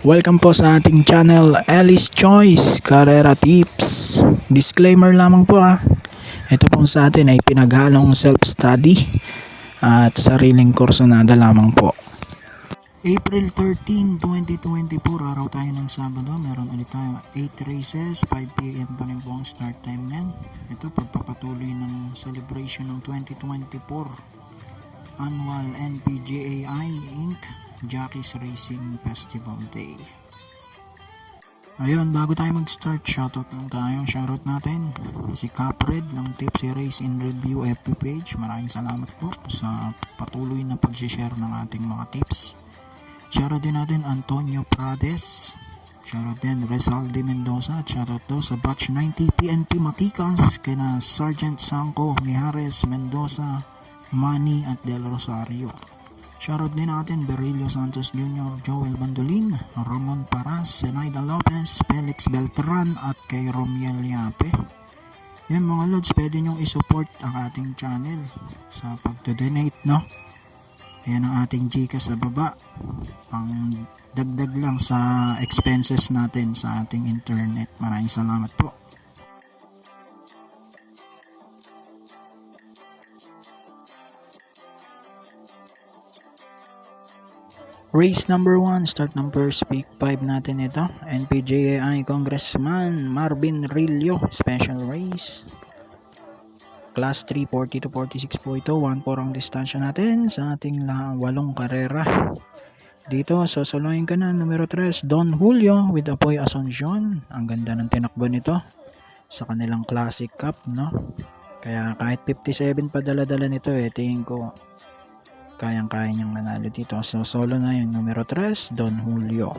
Welcome po sa ating channel, Alice Choice Carrera Tips. Disclaimer lamang po Ito po sa atin ay pinaghalong self-study at sariling kursunada lamang po. April 13, 2024, araw tayo ng Sabado. Meron ulit tayo 8 races, 5 p.m. pa rin po ang start time yan. Ito pagpapatuloy ng celebration ng 2024 Annual NPGAI Inc. Jockeys Racing Festival Day. Ayun, bago tayo mag-start, shoutout lang tayo. Shoutout natin si Capred ng Tipsy Race in Review FB page. Maraming salamat po sa patuloy na pag-share ng ating mga tips. Shoutout din natin Antonio Prades. Shoutout din Resaldi Mendoza. Shoutout daw sa Batch 90 PNP Matikas, kina Sergeant Sanco Mijares Mendoza, Manny at Del Rosario. Shoutout din natin Berilio Santos Jr., Joel Bandolin, Ramon Paras, Zenaida Lopez, Felix Beltran at kay Romiel Yape. Yan mga lods, pwede nyong isupport ang ating channel sa pag-donate, no? Ayan ang ating Gcash sa baba. Ang dagdag lang sa expenses natin sa ating internet. Maraming salamat po. Race number 1, start ng first pick 5 natin ito. NPGAI Congressman Marvin Rillo, special race. Class 3, 40 to 46 po ito. 1-4 ang distansya natin sa ating 8 karera. Dito, sosoloyin ka na, numero 3, Don Julio with Apoy Asuncion. Ang ganda ng tinakbo nito sa kanilang Classic Cup, no? Kaya kahit 57 pa dala-dala nito tingin ko kayang-kaya niyang manalo dito. So solo na yung numero 3, Don Julio.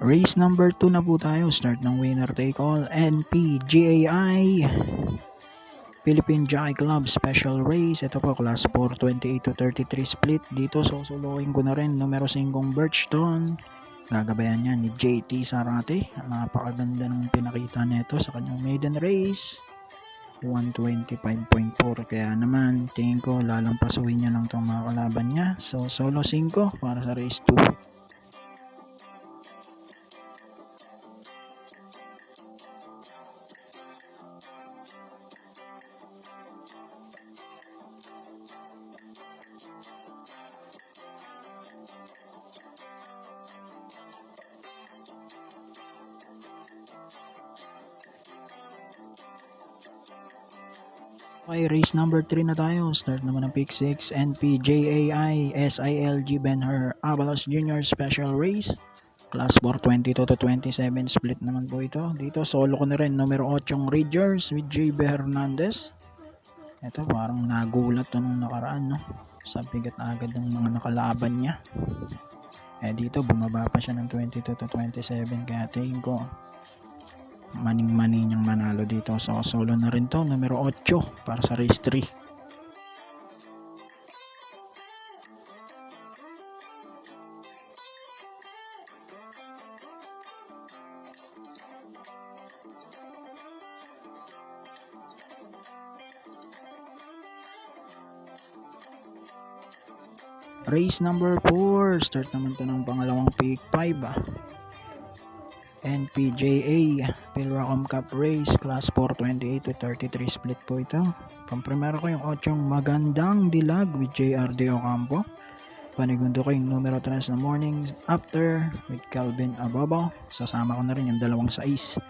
Race number 2 na po tayo. Start ng winner take all. NPGAI Philippine Jockey Club Special Race. Ito po, Class 4, 28 to 33 split. Dito, susuluin ko na rin numero 5 Birchton. Gagabayan niya ni JT Sarate. Napakaganda ng pinakita nito sa kanyang maiden race. 125.4. Kaya naman, tingin ko lalampasuhin niya lang itong mga kalaban niya. So, solo 5 para sa race 2. Okay, race number 3 na tayo. Start naman ng pick 6, NPJAI SILG Ben-Hur Avalos Jr. Special Race. Class 4, 22 to 27 split naman po ito. Dito, solo ko na rin numero 8 Rangers with JB Hernandez. Ito, parang nagulat to nung nakaraan, no? Sa bigat agad ng mga nakalaban niya. Dito, bumaba pa siya ng 22 to 27. Kaya tingin ko maning-mani niyang manalo dito. So solo na rin to, numero 8 para sa race 3. Race number 4, start naman to ng pangalawang pick 5. NPJA Pilracom Cup Race, Class 4, 28 to 33 split po ito. Pamprimero ko yung 8 Magandang Dilag with JRD Ocampo. Panigundo ko yung numero 3 na Morning After with Calvin Ababo. Sasama ko na rin yung 2 6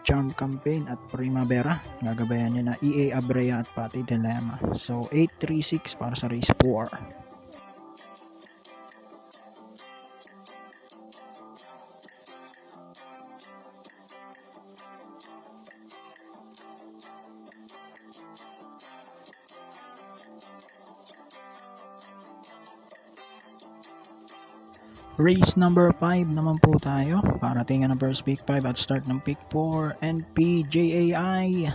Charm Campaign at Primavera. Gagabayan niya na EA Abrea at Pati Dilema. So 8-3-6 para sa race 4. Race number 5 naman po tayo. Parating ng first pick 5 at start ng pick 4. NPJAI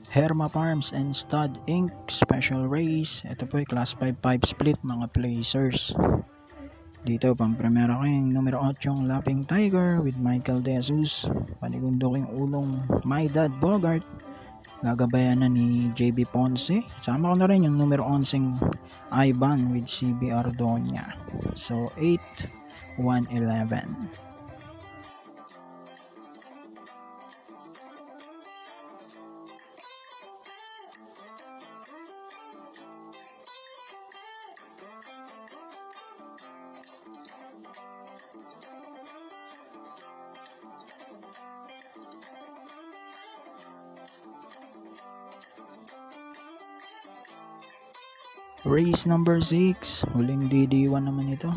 Herma Farms and Stud Inc. Special Race. Ito po ay Class 5 split mga placers. Dito pang primera ko yung numero 8 Lapping Tiger with Michael De Jesus. Panigundo ko yung ulong My Dad Bogart. Gagabayan na ni JB Ponce. Sama ko na rin yung numero 11 Ivan with CB Ardonia. So 8, 1, 11. Race number 6, huling DD1 naman ito.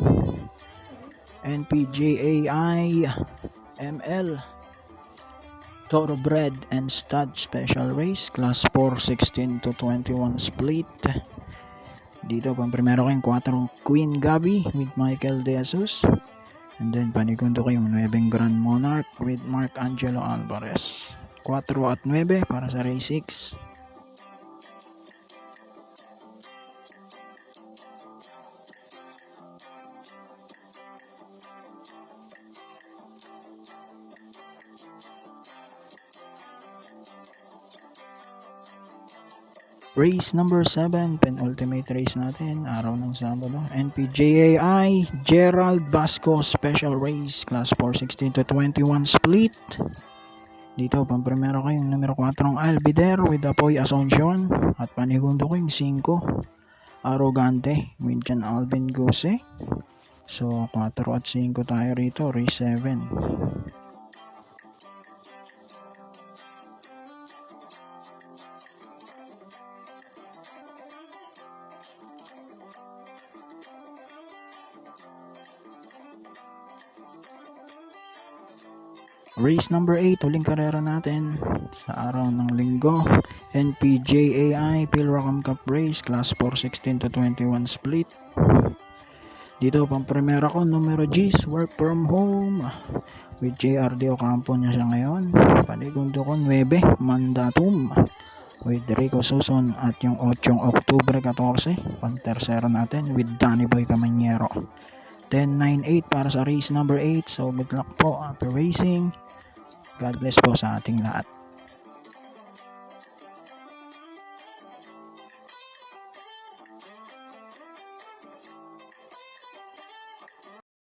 NPJAI ML Thoroughbred and Stud Special Race, Class 4, 16 to 21 split. Dito pang primero ko yung 4 Queen Gabi with Michael De Jesus. And then panigundo ko yung 9 Grand Monarch with Mark Angelo Alvarez. 4 at 9 para sa race 6. Race number 7, penultimate race natin, araw ng Sabado. NPJAI Gerald Vasco Special Race, Class 4, 16 to 21 split. Dito, pang-primero ko yung numero 4 Albider with Apoy Asuncion. At panigundo ko yung 5 Arrogante with John Alvin Gose. So, 4 at 5 tayo rito, race 7. Race number 8, huling karera natin sa araw ng linggo. NPJAI Pilracom Cup Race, Class 4, 16 to 21 split. Dito pang primera ko, numero G's Work From Home with JRD Ocampo niya siya ngayon. Panigundo ko 9 Mandatum with Rico Suson at yung 8 Oktubre 14, pang tersero natin with Danny Boy Camanyero. 10-9-8 para sa race number 8. So good luck po after racing. God bless po sa ating lahat.